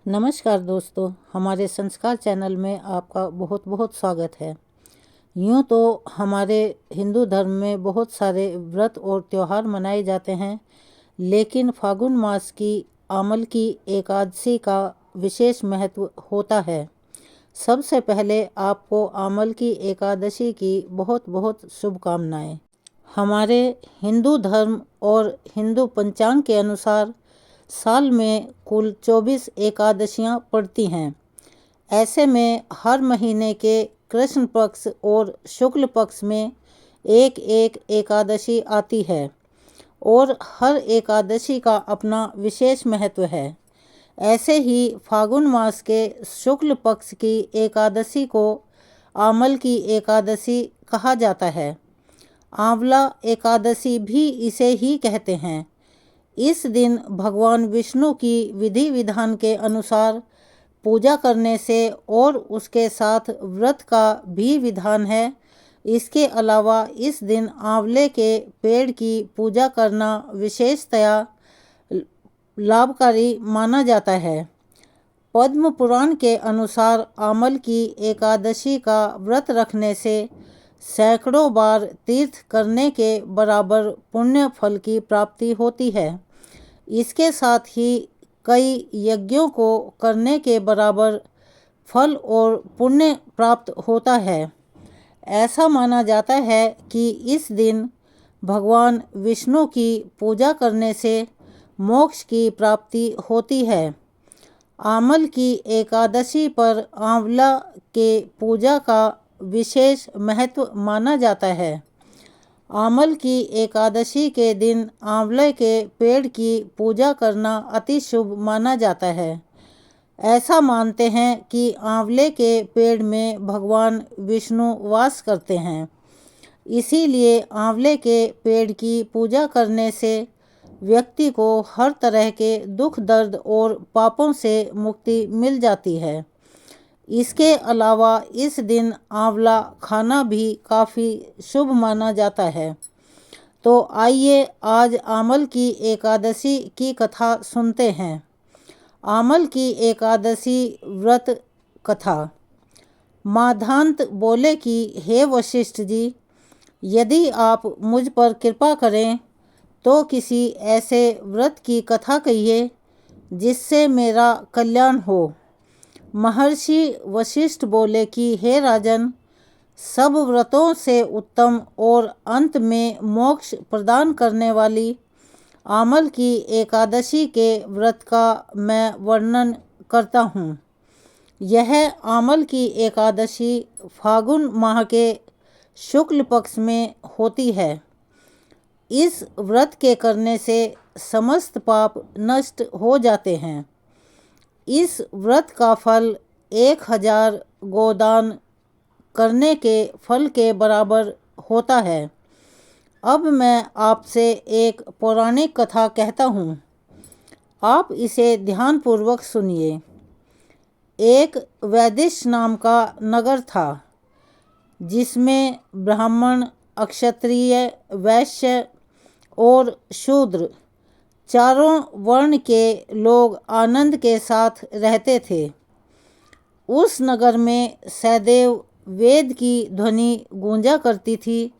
नमस्कार दोस्तों, हमारे संस्कार चैनल में आपका बहुत बहुत स्वागत है। यूँ तो हमारे हिंदू धर्म में बहुत सारे व्रत और त्यौहार मनाए जाते हैं, लेकिन फागुन मास की आमल की एकादशी का विशेष महत्व होता है। सबसे पहले आपको आमल की एकादशी की बहुत बहुत शुभकामनाएं। हमारे हिंदू धर्म और हिंदू पंचांग के अनुसार साल में कुल 24 एकादशियां पड़ती हैं। ऐसे में हर महीने के कृष्ण पक्ष और शुक्ल पक्ष में एक एक एकादशी आती है और हर एकादशी का अपना विशेष महत्व है। ऐसे ही फागुन मास के शुक्ल पक्ष की एकादशी को आमल की एकादशी कहा जाता है। आंवला एकादशी भी इसे ही कहते हैं। इस दिन भगवान विष्णु की विधि विधान के अनुसार पूजा करने से और उसके साथ व्रत का भी विधान है। इसके अलावा इस दिन आंवले के पेड़ की पूजा करना विशेषतया लाभकारी माना जाता है। पद्म पुराण के अनुसार आमल की एकादशी का व्रत रखने से सैकड़ों बार तीर्थ करने के बराबर पुण्य फल की प्राप्ति होती है। इसके साथ ही कई यज्ञों को करने के बराबर फल और पुण्य प्राप्त होता है। ऐसा माना जाता है कि इस दिन भगवान विष्णु की पूजा करने से मोक्ष की प्राप्ति होती है। आमल की एकादशी पर आंवला के पूजा का विशेष महत्व माना जाता है। आमल की एकादशी के दिन आंवले के पेड़ की पूजा करना अति शुभ माना जाता है। ऐसा मानते हैं कि आंवले के पेड़ में भगवान विष्णु वास करते हैं। इसीलिए आंवले के पेड़ की पूजा करने से व्यक्ति को हर तरह के दुख दर्द और पापों से मुक्ति मिल जाती है। इसके अलावा इस दिन आंवला खाना भी काफ़ी शुभ माना जाता है। तो आइए आज आमल की एकादशी की कथा सुनते हैं। आमल की एकादशी व्रत कथा। माधांत बोले कि हे वशिष्ठ जी, यदि आप मुझ पर कृपा करें तो किसी ऐसे व्रत की कथा कहिए जिससे मेरा कल्याण हो। महर्षि वशिष्ठ बोले कि हे राजन, सब व्रतों से उत्तम और अंत में मोक्ष प्रदान करने वाली आमल की एकादशी के व्रत का मैं वर्णन करता हूँ। यह आमल की एकादशी फागुन माह के शुक्ल पक्ष में होती है। इस व्रत के करने से समस्त पाप नष्ट हो जाते हैं। इस व्रत का फल 1000 गोदान करने के फल के बराबर होता है। अब मैं आपसे एक पौराणिक कथा कहता हूँ, आप इसे ध्यानपूर्वक सुनिए। एक वैदिश नाम का नगर था, जिसमें ब्राह्मण, क्षत्रिय, वैश्य और शूद्र चारों वर्ण के लोग आनंद के साथ रहते थे। उस नगर में सदैव वेद की ध्वनि गूंजा करती थी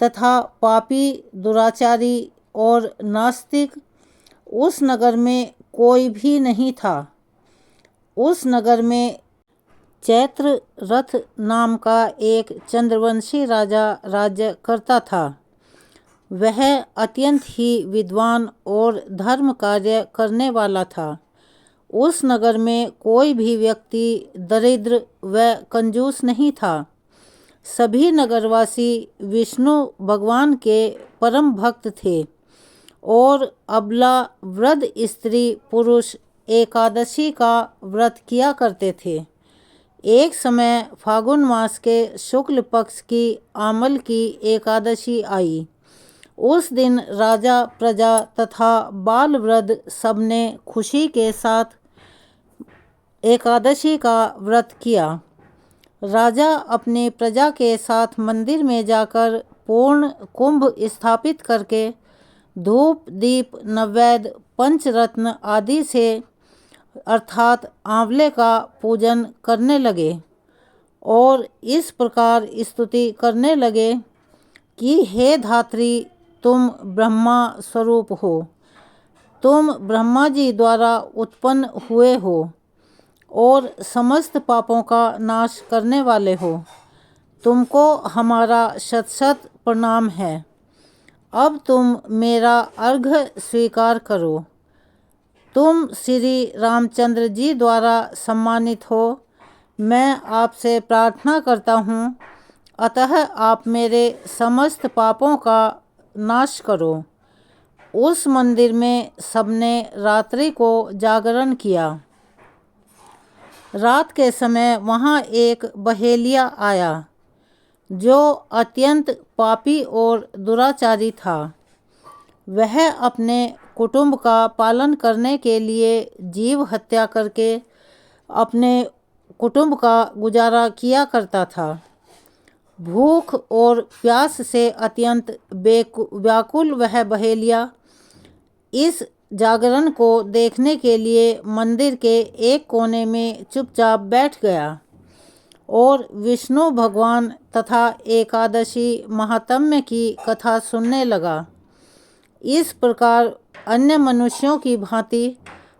तथा पापी, दुराचारी और नास्तिक उस नगर में कोई भी नहीं था। उस नगर में चैत्र रथ नाम का एक चंद्रवंशी राजा राज्य करता था। वह अत्यंत ही विद्वान और धर्म कार्य करने वाला था। उस नगर में कोई भी व्यक्ति दरिद्र व कंजूस नहीं था। सभी नगरवासी विष्णु भगवान के परम भक्त थे और अबला, वृद्ध, स्त्री, पुरुष एकादशी का व्रत किया करते थे। एक समय फागुन मास के शुक्ल पक्ष की आमल की एकादशी आई। उस दिन राजा, प्रजा तथा बाल वृद्ध सबने खुशी के साथ एकादशी का व्रत किया। राजा अपनी प्रजा के साथ मंदिर में जाकर पूर्ण कुंभ स्थापित करके धूप, दीप, नैवेद्य, पंचरत्न आदि से अर्थात आंवले का पूजन करने लगे और इस प्रकार स्तुति करने लगे कि हे धात्री, तुम ब्रह्मा स्वरूप हो, तुम ब्रह्मा जी द्वारा उत्पन्न हुए हो और समस्त पापों का नाश करने वाले हो। तुमको हमारा शत शत प्रणाम है। अब तुम मेरा अर्घ्य स्वीकार करो। तुम श्री रामचंद्र जी द्वारा सम्मानित हो। मैं आपसे प्रार्थना करता हूँ, अतः आप मेरे समस्त पापों का नाश करो। उस मंदिर में सबने रात्रि को जागरण किया। रात के समय वहाँ एक बहेलिया आया जो अत्यंत पापी और दुराचारी था। वह अपने कुटुंब का पालन करने के लिए जीव हत्या करके अपने कुटुंब का गुजारा किया करता था। भूख और प्यास से अत्यंत व्याकुल वह बहेलिया इस जागरण को देखने के लिए मंदिर के एक कोने में चुपचाप बैठ गया और विष्णु भगवान तथा एकादशी महात्म्य की कथा सुनने लगा। इस प्रकार अन्य मनुष्यों की भांति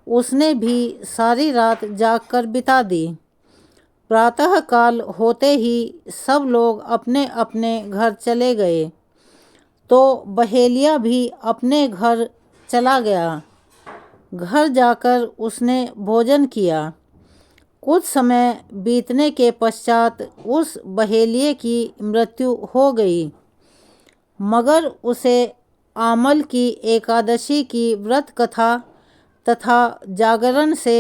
उसने भी सारी रात जागकर बिता दी। प्रातः काल होते ही सब लोग अपने अपने घर चले गए तो बहेलिया भी अपने घर चला गया। घर जाकर उसने भोजन किया। कुछ समय बीतने के पश्चात उस बहेलिये की मृत्यु हो गई, मगर उसे आमल की एकादशी की व्रत कथा तथा जागरण से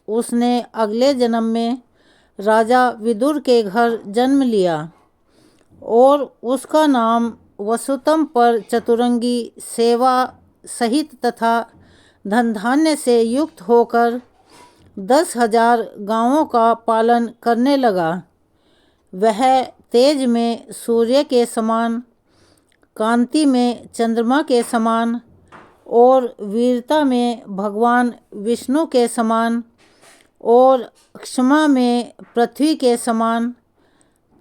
उसने अगले जन्म में राजा विदुर के घर जन्म लिया और उसका नाम वसुतम पर चतुरंगी सेवा सहित तथा धन धान्य से युक्त होकर 10,000 गांवों का पालन करने लगा। वह तेज में सूर्य के समान, कांति में चंद्रमा के समान और वीरता में भगवान विष्णु के समान और क्षमा में पृथ्वी के समान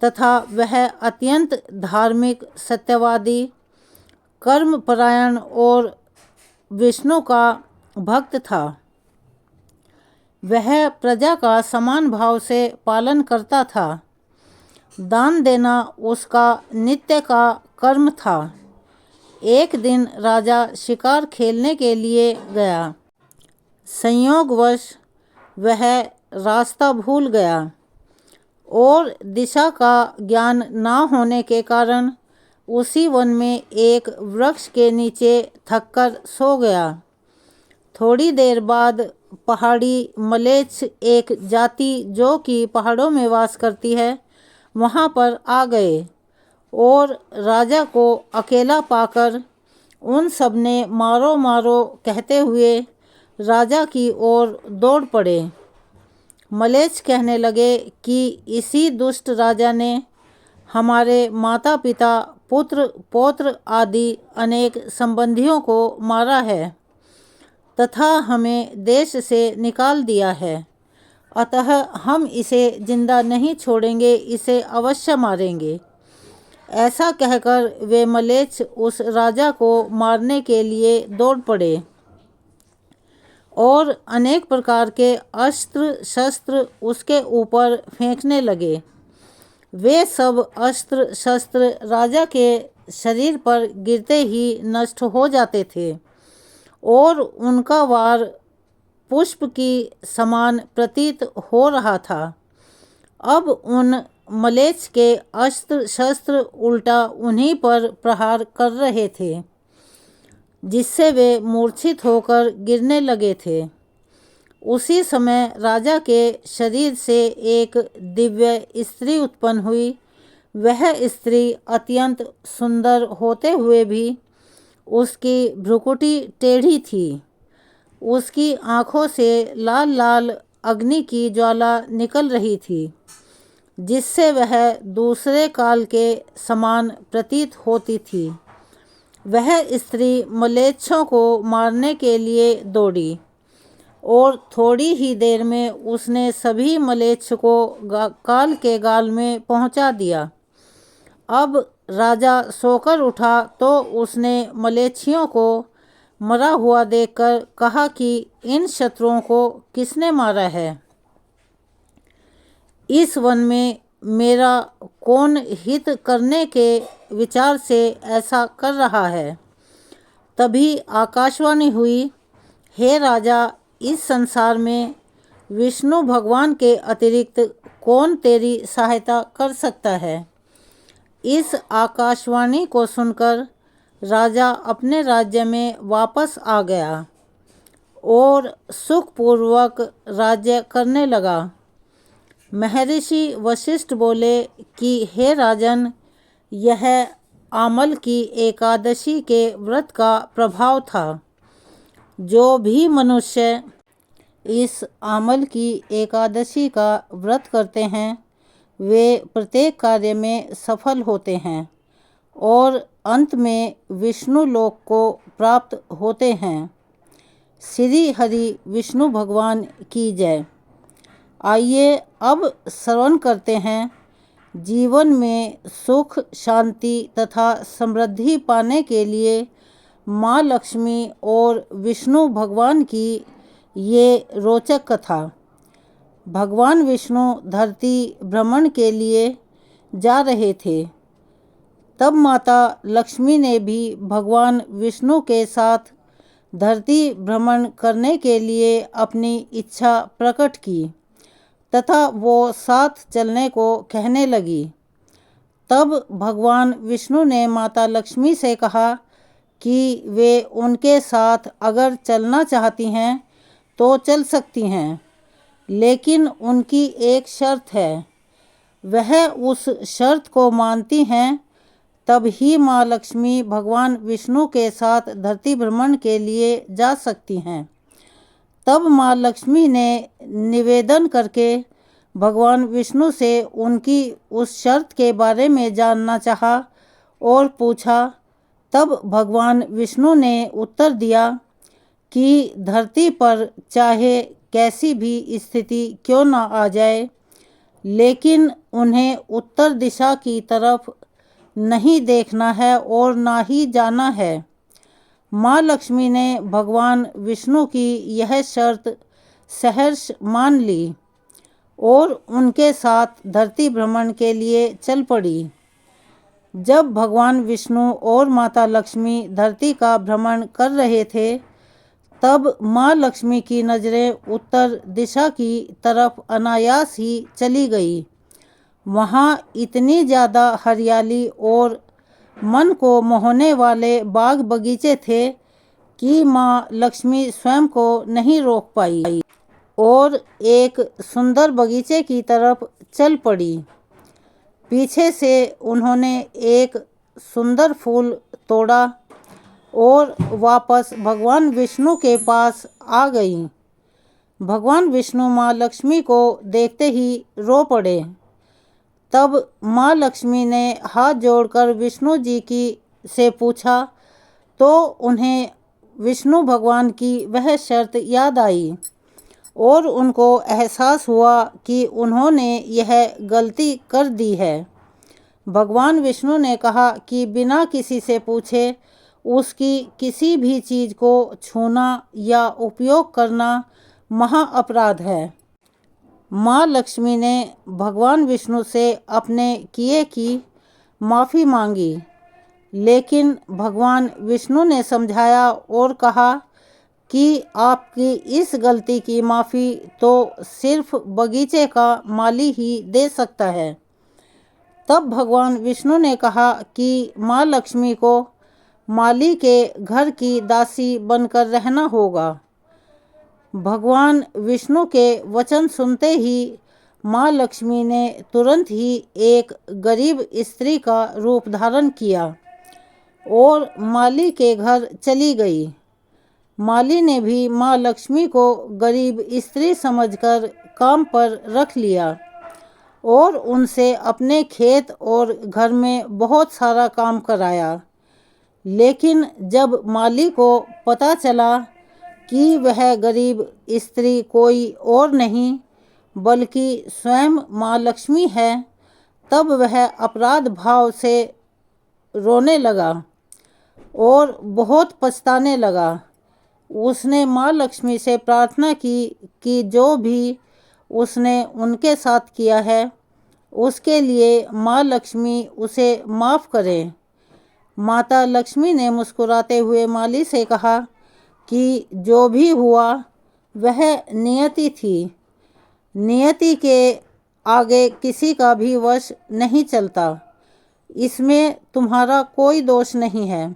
तथा वह अत्यंत धार्मिक, सत्यवादी, कर्मपरायण और विष्णु का भक्त था। वह प्रजा का समान भाव से पालन करता था। दान देना उसका नित्य का कर्म था। एक दिन राजा शिकार खेलने के लिए गया। संयोगवश वह रास्ता भूल गया और दिशा का ज्ञान ना होने के कारण उसी वन में एक वृक्ष के नीचे थककर सो गया। थोड़ी देर बाद पहाड़ी मलेच्छ, एक जाति जो कि पहाड़ों में वास करती है, वहाँ पर आ गए और राजा को अकेला पाकर उन सब ने मारो मारो कहते हुए राजा की ओर दौड़ पड़े। मलेच्छ कहने लगे कि इसी दुष्ट राजा ने हमारे माता पिता, पुत्र पौत्र आदि अनेक संबंधियों को मारा है तथा हमें देश से निकाल दिया है, अतः हम इसे जिंदा नहीं छोड़ेंगे, इसे अवश्य मारेंगे। ऐसा कहकर वे मलेच्छ उस राजा को मारने के लिए दौड़ पड़े और अनेक प्रकार के अस्त्र शस्त्र उसके ऊपर फेंकने लगे। वे सब अस्त्र शस्त्र राजा के शरीर पर गिरते ही नष्ट हो जाते थे और उनका वार पुष्प की समान प्रतीत हो रहा था। अब उन मलेच्छ के अस्त्र शस्त्र उल्टा उन्हीं पर प्रहार कर रहे थे, जिससे वे मूर्छित होकर गिरने लगे थे। उसी समय राजा के शरीर से एक दिव्य स्त्री उत्पन्न हुई। वह स्त्री अत्यंत सुंदर होते हुए भी उसकी भ्रुकुटी टेढ़ी थी। उसकी आँखों से लाल लाल अग्नि की ज्वाला निकल रही थी, जिससे वह दूसरे काल के समान प्रतीत होती थी। वह स्त्री मलेच्छों को मारने के लिए दौड़ी। और थोड़ी ही देर में उसने सभी मलेच्छ को काल के गाल में पहुंचा दिया। अब राजा सोकर उठा तो उसने मलेच्छियों को मरा हुआ देखकर कहा कि इन शत्रुओं को किसने मारा है? इस वन में मेरा कौन हित करने के विचार से ऐसा कर रहा है? तभी आकाशवाणी हुई, हे राजा, इस संसार में विष्णु भगवान के अतिरिक्त कौन तेरी सहायता कर सकता है? इस आकाशवाणी को सुनकर राजा अपने राज्य में वापस आ गया और सुखपूर्वक राज्य करने लगा। महर्षि वशिष्ठ बोले कि हे राजन, यह आमल की एकादशी के व्रत का प्रभाव था। जो भी मनुष्य इस आमल की एकादशी का व्रत करते हैं वे प्रत्येक कार्य में सफल होते हैं और अंत में विष्णु लोक को प्राप्त होते हैं। श्री हरि विष्णु भगवान की जय। आइए अब श्रवण करते हैं जीवन में सुख, शांति तथा समृद्धि पाने के लिए माँ लक्ष्मी और विष्णु भगवान की ये रोचक कथा। भगवान विष्णु धरती भ्रमण के लिए जा रहे थे। तब माता लक्ष्मी ने भी भगवान विष्णु के साथ धरती भ्रमण करने के लिए अपनी इच्छा प्रकट की तथा वो साथ चलने को कहने लगी। तब भगवान विष्णु ने माता लक्ष्मी से कहा कि वे उनके साथ अगर चलना चाहती हैं तो चल सकती हैं, लेकिन उनकी एक शर्त है। वह उस शर्त को मानती हैं तब ही माँ लक्ष्मी भगवान विष्णु के साथ धरती भ्रमण के लिए जा सकती हैं। तब माँ लक्ष्मी ने निवेदन करके भगवान विष्णु से उनकी उस शर्त के बारे में जानना चाहा और पूछा। तब भगवान विष्णु ने उत्तर दिया कि धरती पर चाहे कैसी भी स्थिति क्यों न आ जाए, लेकिन उन्हें उत्तर दिशा की तरफ नहीं देखना है और ना ही जाना है। माँ लक्ष्मी ने भगवान विष्णु की यह शर्त सहर्ष मान ली और उनके साथ धरती भ्रमण के लिए चल पड़ी। जब भगवान विष्णु और माता लक्ष्मी धरती का भ्रमण कर रहे थे तब माँ लक्ष्मी की नज़रें उत्तर दिशा की तरफ अनायास ही चली गई। वहाँ इतनी ज़्यादा हरियाली और मन को मोहने वाले बाग बगीचे थे कि माँ लक्ष्मी स्वयं को नहीं रोक पाई और एक सुंदर बगीचे की तरफ चल पड़ी। पीछे से उन्होंने एक सुंदर फूल तोड़ा और वापस भगवान विष्णु के पास आ गईं। भगवान विष्णु माँ लक्ष्मी को देखते ही रो पड़े। तब माँ लक्ष्मी ने हाथ जोड़कर विष्णु जी की से पूछा तो उन्हें विष्णु भगवान की वह शर्त याद आई और उनको एहसास हुआ कि उन्होंने यह गलती कर दी है। भगवान विष्णु ने कहा कि बिना किसी से पूछे उसकी किसी भी चीज़ को छूना या उपयोग करना महा अपराध है। माँ लक्ष्मी ने भगवान विष्णु से अपने किए की माफ़ी मांगी, लेकिन भगवान विष्णु ने समझाया और कहा कि आपकी इस गलती की माफ़ी तो सिर्फ बगीचे का माली ही दे सकता है। तब भगवान विष्णु ने कहा कि माँ लक्ष्मी को माली के घर की दासी बनकर रहना होगा। भगवान विष्णु के वचन सुनते ही माँ लक्ष्मी ने तुरंत ही एक गरीब स्त्री का रूप धारण किया और माली के घर चली गई। माली ने भी माँ लक्ष्मी को गरीब स्त्री समझकर काम पर रख लिया और उनसे अपने खेत और घर में बहुत सारा काम कराया। लेकिन जब माली को पता चला कि वह गरीब स्त्री कोई और नहीं बल्कि स्वयं माँ लक्ष्मी है, तब वह अपराध भाव से रोने लगा और बहुत पछताने लगा। उसने माँ लक्ष्मी से प्रार्थना की कि जो भी उसने उनके साथ किया है उसके लिए माँ लक्ष्मी उसे माफ़ करे। माता लक्ष्मी ने मुस्कुराते हुए माली से कहा कि जो भी हुआ वह नियति थी। नियति के आगे किसी का भी वश नहीं चलता। इसमें तुम्हारा कोई दोष नहीं है।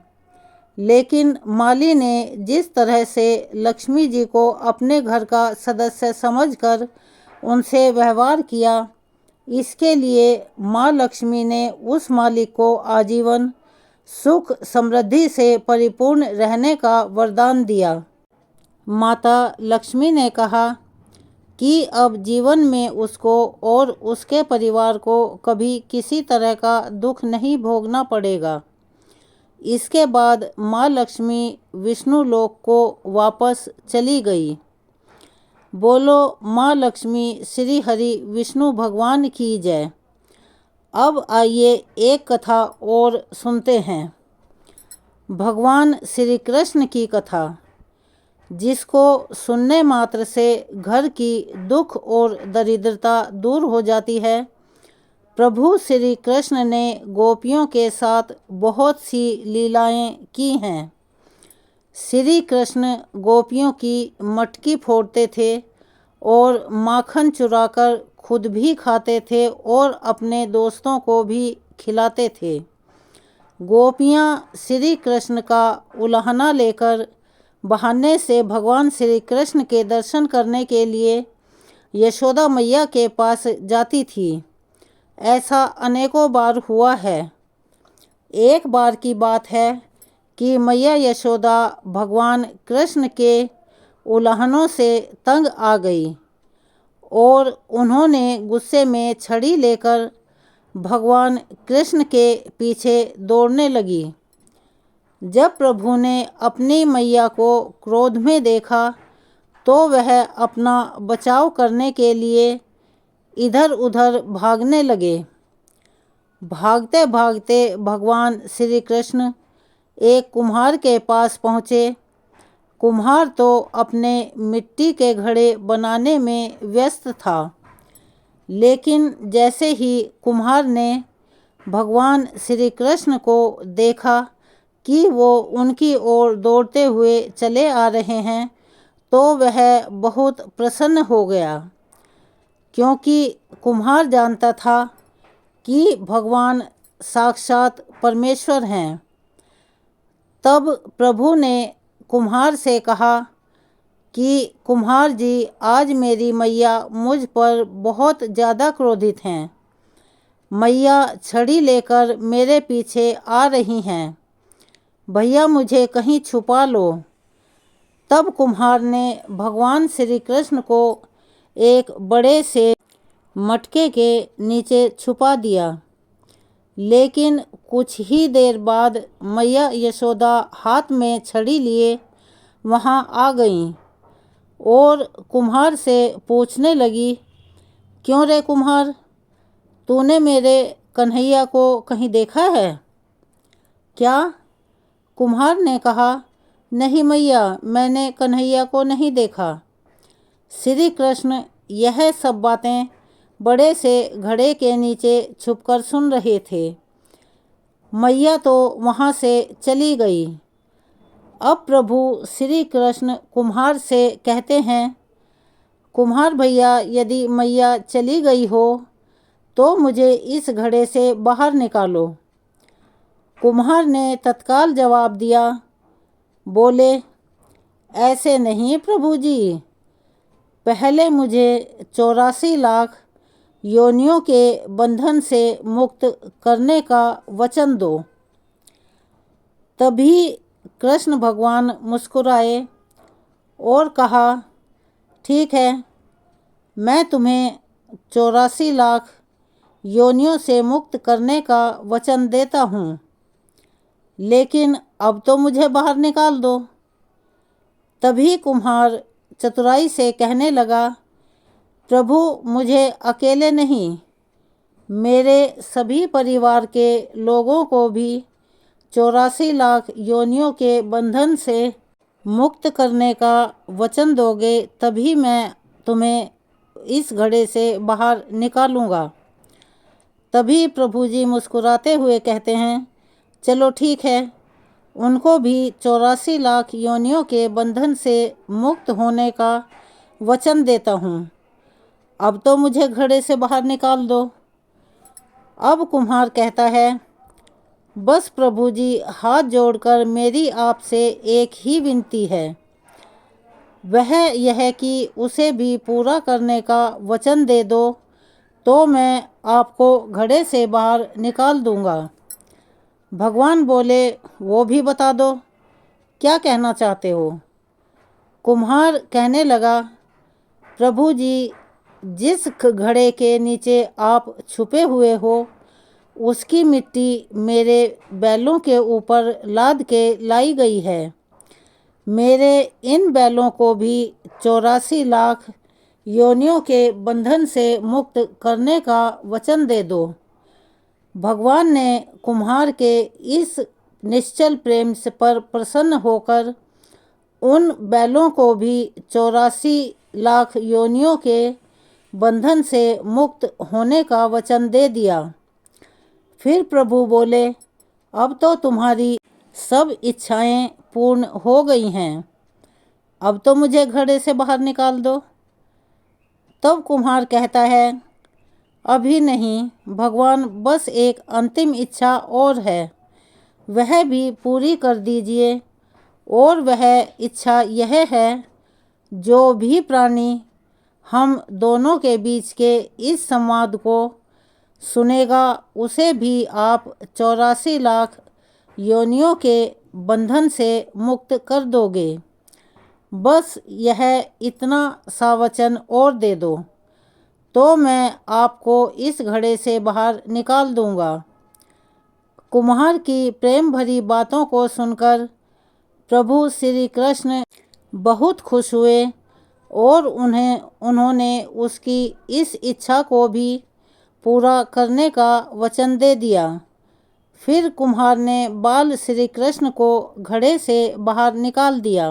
लेकिन माली ने जिस तरह से लक्ष्मी जी को अपने घर का सदस्य समझकर उनसे व्यवहार किया, इसके लिए माँ लक्ष्मी ने उस मालिक को आजीवन सुख समृद्धि से परिपूर्ण रहने का वरदान दिया। माता लक्ष्मी ने कहा कि अब जीवन में उसको और उसके परिवार को कभी किसी तरह का दुख नहीं भोगना पड़ेगा। इसके बाद माँ लक्ष्मी विष्णु लोक को वापस चली गई। बोलो माँ लक्ष्मी श्री हरि विष्णु भगवान की जय। अब आइए एक कथा और सुनते हैं। भगवान श्री कृष्ण की कथा, जिसको सुनने मात्र से घर की दुख और दरिद्रता दूर हो जाती है। प्रभु श्री कृष्ण ने गोपियों के साथ बहुत सी लीलाएं की हैं। श्री कृष्ण गोपियों की मटकी फोड़ते थे और माखन चुराकर खुद भी खाते थे और अपने दोस्तों को भी खिलाते थे। गोपियाँ श्री कृष्ण का उलाहना लेकर बहाने से भगवान श्री कृष्ण के दर्शन करने के लिए यशोदा मैया के पास जाती थी। ऐसा अनेकों बार हुआ है। एक बार की बात है कि मैया यशोदा भगवान कृष्ण के उलाहनों से तंग आ गई और उन्होंने गुस्से में छड़ी लेकर भगवान कृष्ण के पीछे दौड़ने लगी। जब प्रभु ने अपनी मैया को क्रोध में देखा तो वह अपना बचाव करने के लिए इधर उधर भागने लगे। भागते भागते भगवान श्री कृष्ण एक कुम्हार के पास पहुँचे। कुम्हार तो अपने मिट्टी के घड़े बनाने में व्यस्त था, लेकिन जैसे ही कुम्हार ने भगवान श्री कृष्ण को देखा कि वो उनकी ओर दौड़ते हुए चले आ रहे हैं, तो वह बहुत प्रसन्न हो गया, क्योंकि कुम्हार जानता था कि भगवान साक्षात परमेश्वर हैं। तब प्रभु ने कुम्हार से कहा कि कुम्हार जी, आज मेरी मैया मुझ पर बहुत ज़्यादा क्रोधित हैं। मैया छड़ी लेकर मेरे पीछे आ रही हैं। भैया मुझे कहीं छुपा लो। तब कुम्हार ने भगवान श्री कृष्ण को एक बड़े से मटके के नीचे छुपा दिया। लेकिन कुछ ही देर बाद मैया यशोदा हाथ में छड़ी लिए वहाँ आ गईं और कुम्हार से पूछने लगी, क्यों रे कुम्हार, तूने मेरे कन्हैया को कहीं देखा है क्या? कुम्हार ने कहा, नहीं मैया, मैंने कन्हैया को नहीं देखा। श्री कृष्ण यह सब बातें बड़े से घड़े के नीचे छुपकर सुन रहे थे। मैया तो वहाँ से चली गई। अब प्रभु श्री कृष्ण कुम्हार से कहते हैं, कुम्हार भैया, यदि मैया चली गई हो तो मुझे इस घड़े से बाहर निकालो। कुम्हार ने तत्काल जवाब दिया, बोले, ऐसे नहीं प्रभु जी, पहले मुझे 84 लाख योनियों के बंधन से मुक्त करने का वचन दो। तभी कृष्ण भगवान मुस्कुराए और कहा, ठीक है, मैं तुम्हें 84 लाख योनियों से मुक्त करने का वचन देता हूँ, लेकिन अब तो मुझे बाहर निकाल दो। तभी कुम्हार चतुराई से कहने लगा, प्रभु मुझे अकेले नहीं, मेरे सभी परिवार के लोगों को भी 84 लाख योनियों के बंधन से मुक्त करने का वचन दोगे, तभी मैं तुम्हें इस घड़े से बाहर निकालूंगा। तभी प्रभु जी मुस्कुराते हुए कहते हैं, चलो ठीक है, उनको भी 84 लाख योनियों के बंधन से मुक्त होने का वचन देता हूँ। अब तो मुझे घड़े से बाहर निकाल दो। अब कुम्हार कहता है, बस प्रभु जी, हाथ जोड़कर मेरी आपसे एक ही विनती है, वह यह कि उसे भी पूरा करने का वचन दे दो, तो मैं आपको घड़े से बाहर निकाल दूंगा। भगवान बोले, वो भी बता दो, क्या कहना चाहते हो। कुम्हार कहने लगा, प्रभु जी, जिस घड़े के नीचे आप छुपे हुए हो, उसकी मिट्टी मेरे बैलों के ऊपर लाद के लाई गई है। मेरे इन बैलों को भी 84 लाख योनियों के बंधन से मुक्त करने का वचन दे दो। भगवान ने कुम्हार के इस निश्चल प्रेम से पर प्रसन्न होकर उन बैलों को भी 84 लाख योनियों के बंधन से मुक्त होने का वचन दे दिया। फिर प्रभु बोले, अब तो तुम्हारी सब इच्छाएं पूर्ण हो गई हैं, अब तो मुझे घड़े से बाहर निकाल दो। तब कुम्हार कहता है, अभी नहीं भगवान, बस एक अंतिम इच्छा और है, वह भी पूरी कर दीजिए। और वह इच्छा यह है, जो भी प्राणी हम दोनों के बीच के इस संवाद को सुनेगा, उसे भी आप 84 लाख योनियों के बंधन से मुक्त कर दोगे। बस यह इतना सा वचन और दे दो, तो मैं आपको इस घड़े से बाहर निकाल दूंगा। कुम्हार की प्रेम भरी बातों को सुनकर प्रभु श्री कृष्ण बहुत खुश हुए और उन्होंने उसकी इस इच्छा को भी पूरा करने का वचन दे दिया। फिर कुम्हार ने बाल श्री कृष्ण को घड़े से बाहर निकाल दिया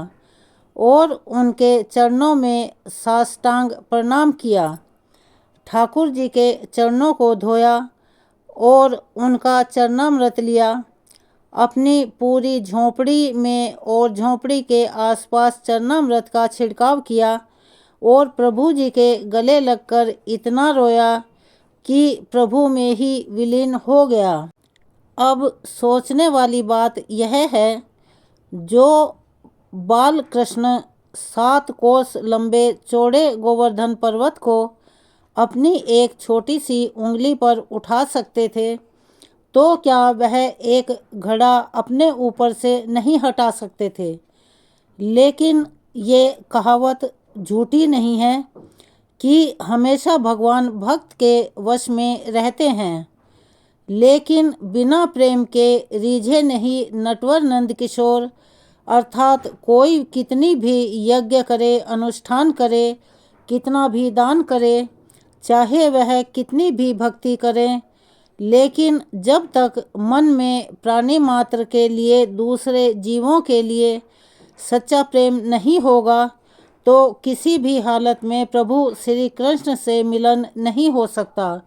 और उनके चरणों में साष्टांग प्रणाम किया। ठाकुर जी के चरणों को धोया और उनका चरणामृत लिया। अपनी पूरी झोंपड़ी में और झोंपड़ी के आसपास चरणामृत का छिड़काव किया और प्रभु जी के गले लगकर इतना रोया कि प्रभु में ही विलीन हो गया। अब सोचने वाली बात यह है, जो बाल कृष्ण 7 कोस लंबे चौड़े गोवर्धन पर्वत को अपनी एक छोटी सी उंगली पर उठा सकते थे, तो क्या वह एक घड़ा अपने ऊपर से नहीं हटा सकते थे। लेकिन ये कहावत झूठी नहीं है कि हमेशा भगवान भक्त के वश में रहते हैं, लेकिन बिना प्रेम के रीझे नहीं। नटवर नंद किशोर अर्थात कोई कितनी भी यज्ञ करे, अनुष्ठान करे, कितना भी दान करे, चाहे वह कितनी भी भक्ति करे, लेकिन जब तक मन में प्राणी मात्र के लिए, दूसरे जीवों के लिए सच्चा प्रेम नहीं होगा, तो किसी भी हालत में प्रभु श्री कृष्ण से मिलन नहीं हो सकता।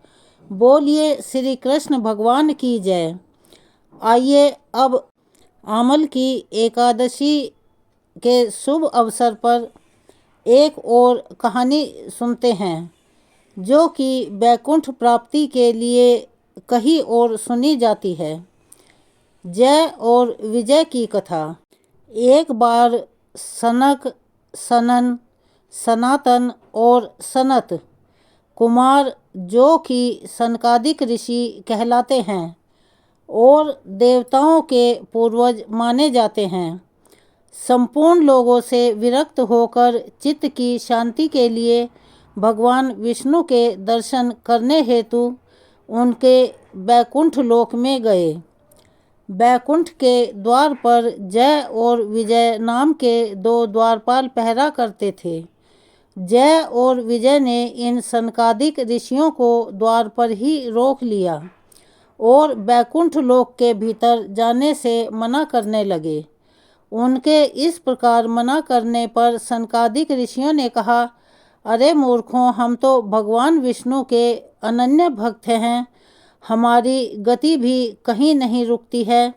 बोलिए श्री कृष्ण भगवान की जय। आइए अब आमल की एकादशी के शुभ अवसर पर एक और कहानी सुनते हैं, जो कि वैकुंठ प्राप्ति के लिए कही और सुनी जाती है। जय और विजय की कथा। एक बार सनक, सनन, सनातन और सनत कुमार, जो कि सनकादिक ऋषि कहलाते हैं और देवताओं के पूर्वज माने जाते हैं, संपूर्ण लोगों से विरक्त होकर चित्त की शांति के लिए भगवान विष्णु के दर्शन करने हेतु उनके वैकुंठ लोक में गए। बैकुंठ के द्वार पर जय और विजय नाम के 2 द्वारपाल पहरा करते थे। जय और विजय ने इन सनकादिक ऋषियों को द्वार पर ही रोक लिया और बैकुंठ लोक के भीतर जाने से मना करने लगे। उनके इस प्रकार मना करने पर सनकादिक ऋषियों ने कहा, अरे मूर्खों, हम तो भगवान विष्णु के अनन्य भक्त हैं, हमारी गति भी कहीं नहीं रुकती है।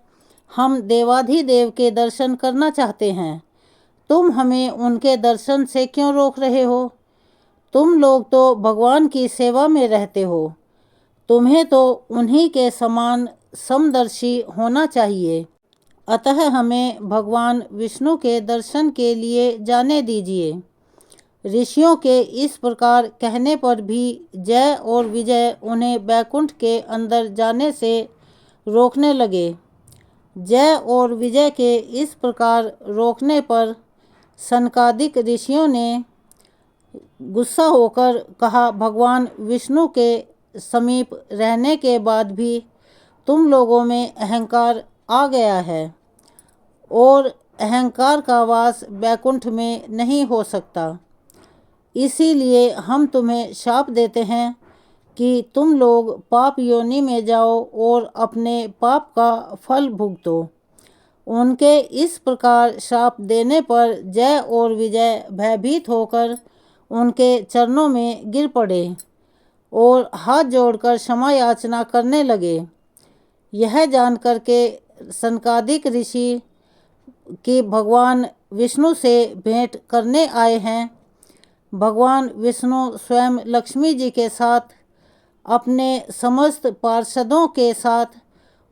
हम देवाधिदेव के दर्शन करना चाहते हैं, तुम हमें उनके दर्शन से क्यों रोक रहे हो? तुम लोग तो भगवान की सेवा में रहते हो, तुम्हें तो उन्हीं के समान समदर्शी होना चाहिए। अतः हमें भगवान विष्णु के दर्शन के लिए जाने दीजिए। ऋषियों के इस प्रकार कहने पर भी जय और विजय उन्हें बैकुंठ के अंदर जाने से रोकने लगे। जय और विजय के इस प्रकार रोकने पर सनकादिक ऋषियों ने गुस्सा होकर कहा, भगवान विष्णु के समीप रहने के बाद भी तुम लोगों में अहंकार आ गया है और अहंकार का वास बैकुंठ में नहीं हो सकता। इसीलिए हम तुम्हें शाप देते हैं कि तुम लोग पाप योनि में जाओ और अपने पाप का फल भुगतो। उनके इस प्रकार शाप देने पर जय और विजय भयभीत होकर उनके चरणों में गिर पड़े और हाथ जोड़कर क्षमा याचना करने लगे। यह जानकर के सनकादिक ऋषि कि भगवान विष्णु से भेंट करने आए हैं, भगवान विष्णु स्वयं लक्ष्मी जी के साथ अपने समस्त पार्षदों के साथ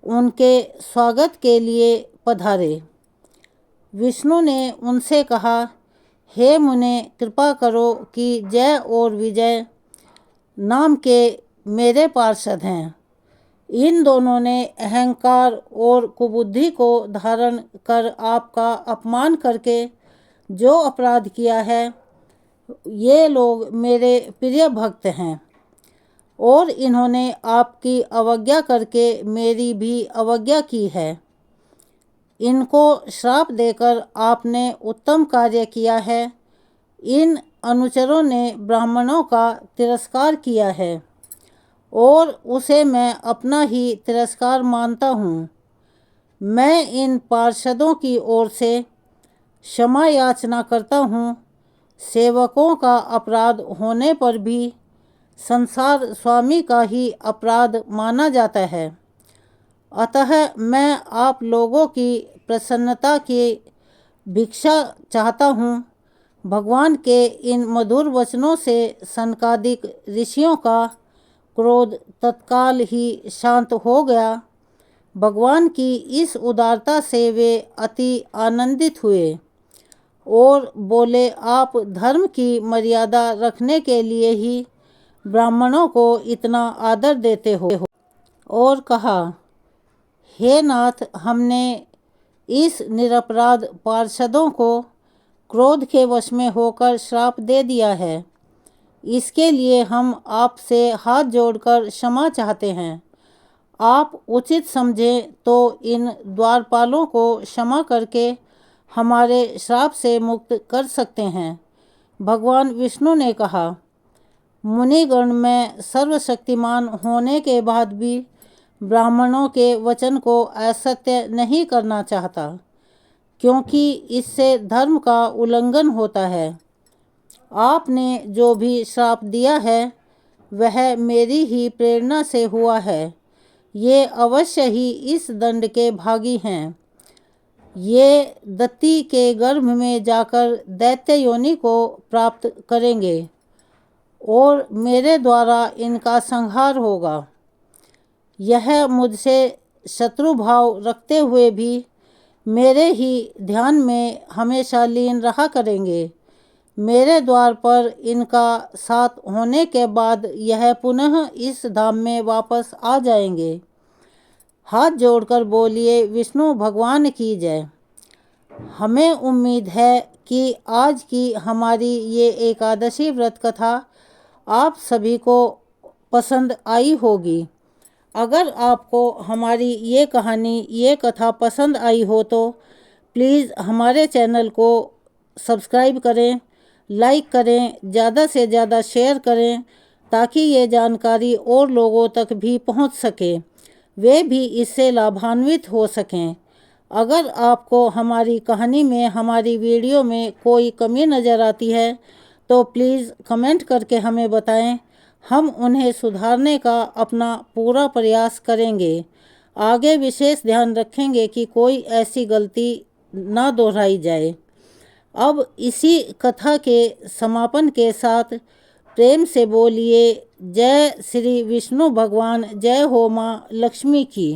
उनके स्वागत के लिए पधारे। विष्णु ने उनसे कहा, हे मुने, कृपा करो कि जय और विजय नाम के मेरे पार्षद हैं। इन दोनों ने अहंकार और कुबुद्धि को धारण कर आपका अपमान करके जो अपराध किया है, ये लोग मेरे प्रिय भक्त हैं और इन्होंने आपकी अवज्ञा करके मेरी भी अवज्ञा की है। इनको श्राप देकर आपने उत्तम कार्य किया है। इन अनुचरों ने ब्राह्मणों का तिरस्कार किया है और उसे मैं अपना ही तिरस्कार मानता हूँ। मैं इन पार्षदों की ओर से क्षमा याचना करता हूँ। सेवकों का अपराध होने पर भी संसार स्वामी का ही अपराध माना जाता है। अतः मैं आप लोगों की प्रसन्नता की भिक्षा चाहता हूँ। भगवान के इन मधुर वचनों से सनकादिक ऋषियों का क्रोध तत्काल ही शांत हो गया। भगवान की इस उदारता से वे अति आनंदित हुए और बोले, आप धर्म की मर्यादा रखने के लिए ही ब्राह्मणों को इतना आदर देते हो। और कहा, हे नाथ, हमने इस निरपराध पार्षदों को क्रोध के वश में होकर श्राप दे दिया है। इसके लिए हम आपसे हाथ जोड़कर क्षमा चाहते हैं। आप उचित समझें तो इन द्वारपालों को क्षमा करके हमारे श्राप से मुक्त कर सकते हैं। भगवान विष्णु ने कहा, मुनिगण, मैं सर्वशक्तिमान होने के बाद भी ब्राह्मणों के वचन को असत्य नहीं करना चाहता, क्योंकि इससे धर्म का उल्लंघन होता है। आपने जो भी श्राप दिया है वह मेरी ही प्रेरणा से हुआ है। ये अवश्य ही इस दंड के भागी हैं। ये दत्ती के गर्भ में जाकर दैत्य योनि को प्राप्त करेंगे और मेरे द्वारा इनका संहार होगा। यह मुझसे शत्रु भाव रखते हुए भी मेरे ही ध्यान में हमेशा लीन रहा करेंगे। मेरे द्वार पर इनका साथ होने के बाद यह पुनः इस धाम में वापस आ जाएंगे। हाथ जोड़कर बोलिए, विष्णु भगवान की जय। हमें उम्मीद है कि आज की हमारी ये एकादशी व्रत कथा आप सभी को पसंद आई होगी। अगर आपको हमारी ये कहानी, ये कथा पसंद आई हो तो प्लीज़ हमारे चैनल को सब्सक्राइब करें, लाइक करें, ज़्यादा से ज़्यादा शेयर करें ताकि ये जानकारी और लोगों तक भी पहुंच सके, वे भी इससे लाभान्वित हो सकें। अगर आपको हमारी कहानी में, हमारी वीडियो में कोई कमी नज़र आती है तो प्लीज़ कमेंट करके हमें बताएं। हम उन्हें सुधारने का अपना पूरा प्रयास करेंगे। आगे विशेष ध्यान रखेंगे कि कोई ऐसी गलती ना दोहराई जाए। अब इसी कथा के समापन के साथ प्रेम से बोलिए जय श्री विष्णु भगवान, जय हो माँ लक्ष्मी की।